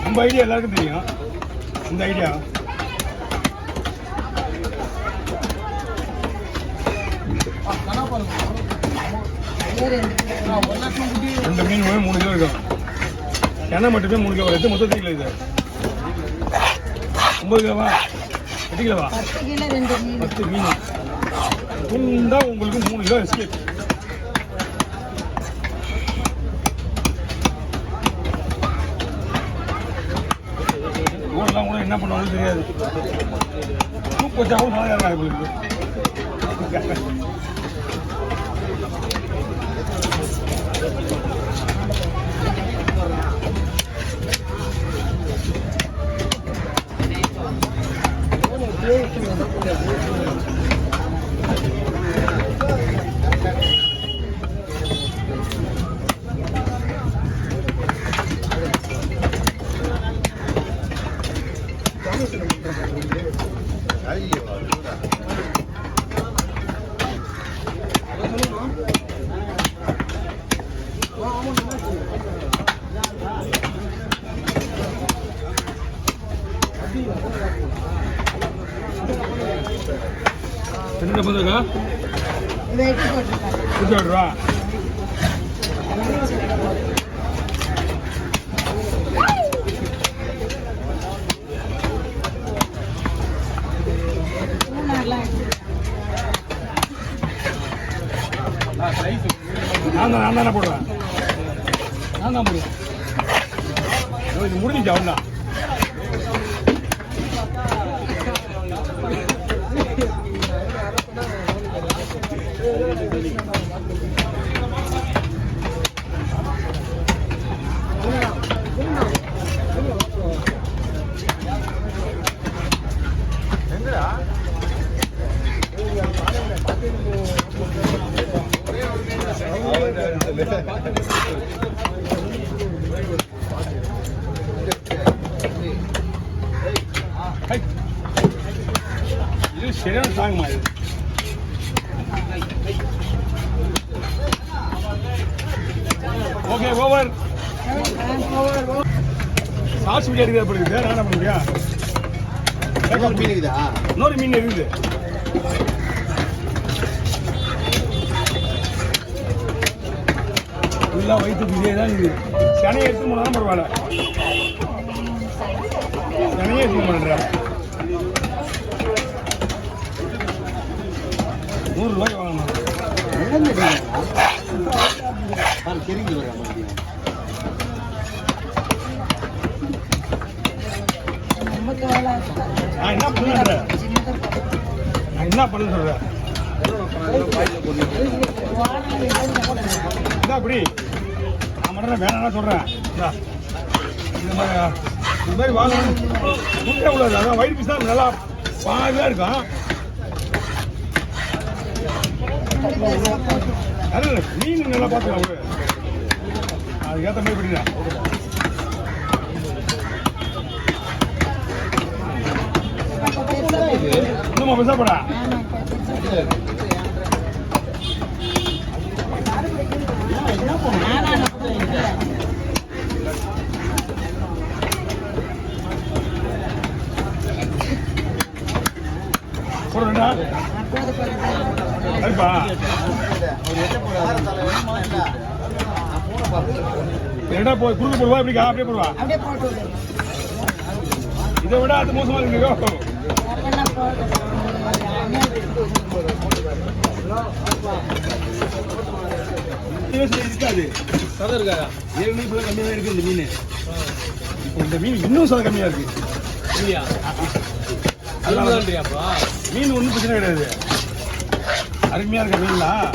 நம்ம ஐடியா எல்லாருக்கும் தெரியும். இந்த ஐடியா ரெண்டு மீன் 3 கிலோ இருக்கும். எண்ணெய் மட்டுமே 3 கிலோ வருது. மொத்தம் 3 கிலோ இது 9 கிலோவா 8 கிலோவா 10 மீன் துண்டா உங்களுக்கு 3 கிலோ எஸ்கேப். ஊரெல்லாம் கூட என்ன பண்ணுவாங்கன்னு தெரியாது. தூக்கு வச்சாவும் நல்லா உங்களுக்கு. என்ன பண்ணுறா 28 ரூபா. நான் தானே போடுவேன். நான் தான் போடுவேன். இது முடிஞ்சிச்சு அவன்தான். இது சரியான சாங் மாதிரி. Okay over. சாஸ் பிரியாணி ஏற்படுது. வேற என்ன பண்ண முடியா? இன்னொரு மீன் இருக்குதா? இன்னொரு மீன் இருக்குது. ஃபுல்லாக வயிற்றுக்கு இதே தான் இருக்குது. சனையை எடுத்து போனாலும் பரவாயில்ல. சனையே எடுத்து பண்ணுறேன். 100 ரூபாய்க்கு வாங்கணும். தெரிஞ்சு வர நான் என்ன பண்ணுறேன்? நான் என்ன பண்ண சொல்கிறேன்? இதான் அப்படி நான் மட்டும் வேணாம் சொல்கிறேன். இந்த மாதிரி வாங்கணும். முட்டை உள்ளது அதான் வயிறு பீஸ் தான் நல்லா பாதியாக இருக்கும். அது மீன் நல்லா பார்த்துக்கலாம். அதுக்கேற்ற மாதிரி பண்ணிடுறேன். இன்னும் பெருசாப்படா போடுறா சரிப்பா. என்னடா போய் குறுக்கு போடுவா இப்படிக்கா? அப்படியே போடுவா. இதை விட அது மோசமா இருக்கு. இருக்காது சதை இருக்காதா? 7 மீன் கம்மியாக தான் இருக்கு. இந்த மீன் இந்த மீன் இன்னும் சதை கம்மியா இருக்கு. மீன் ஒன்றும் பிரச்சனை கிடையாது. அருமையா இருக்க மீன்லாம்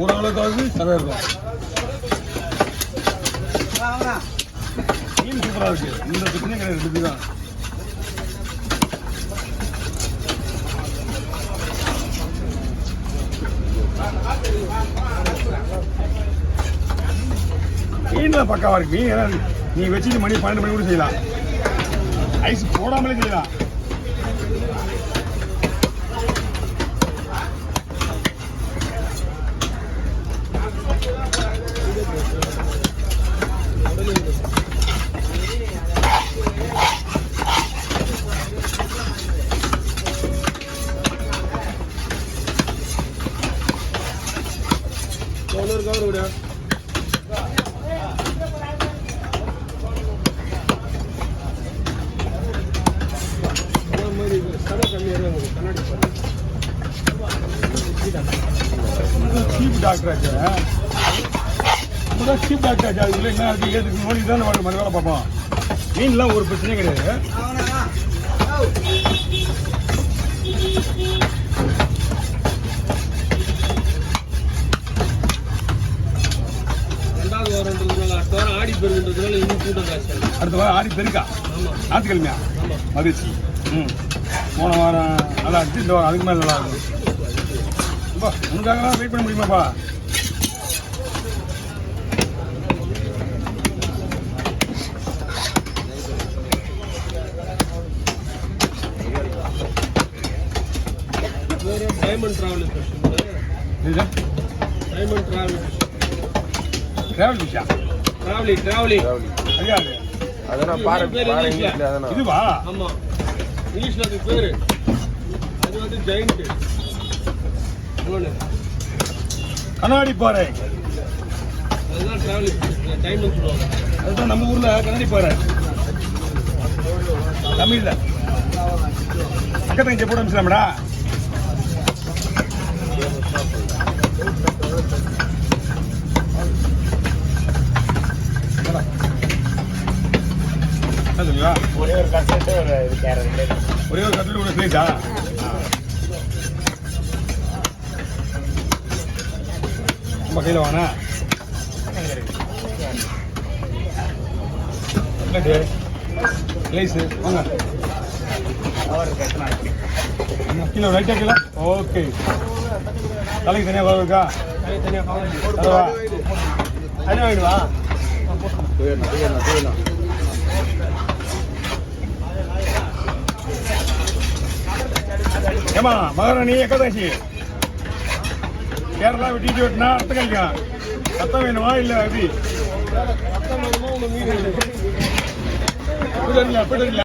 ஓரளவுக்காவது சதை இருக்கும். மீன் சூப்பரா இருக்கு. இந்த பிரச்சனை கிடையாது. தான் மீன்லாம் பக்காவா இருக்கு. மீன் நீ வச்சுட்டு மணி 12 மணி கூட செய்யலாம். ஐஸ் போடாமலே செய்யலாம். கவர் விட சீப் டாக்டர் சீப் டாக்டர் அதுக்குள்ள என்ன இருக்கு ஏதுக்கு நோடி தான் நம்ம வேலை பார்ப்போம். மீன்லாம் ஒரு பிரச்சனையும் கிடையாது. அடுத்த வாரம் ஆடி பெருக்கா ஞாயிற்றுக்கிழமையா மகிழ்ச்சி. போன வாரம் நல்லா இருந்துச்சு. இந்த வாரம் அதுக்கு மேலே நல்லா இருக்கும். உனக்காக வெயிட் பண்ண முடியுமாப்பா? டைமண்ட் டிராவல் டிராவல் விஷயா டிராவலிங் ஐயாது அதெல்லாம் பாருங்க இதுவா? ஆமா, இங்கிலீஷ்ல அது பேரு. அது வந்து ஜெயண்ட் கண்ணாடி பாறை. அதுதான் டிராவலிங் டைமண்ட் சொல்லுவாங்க. அதுதான் நம்ம ஊர்ல கண்ணாடி பாறை. தமிழ்ல பக்கத்துல இங்க போட முடியலடா. ஒரே ஒரு கட்லெட் ஒரு பிளேட்டா? நம்ம கையில் வாங்க. பிளேஸு வாங்க. கிலோ ரைட்டா கிலோ. ஓகே, தலைக்கு தனியாக வர இருக்கா? தனியாக வாங்கிடுவா. ஏமா மகாராணி ஏகாதசி கேரளா விட்டு விட்டுனா ரத்தம் கழிக்கும். ரத்தம் வேணுமா இல்லை எப்படி?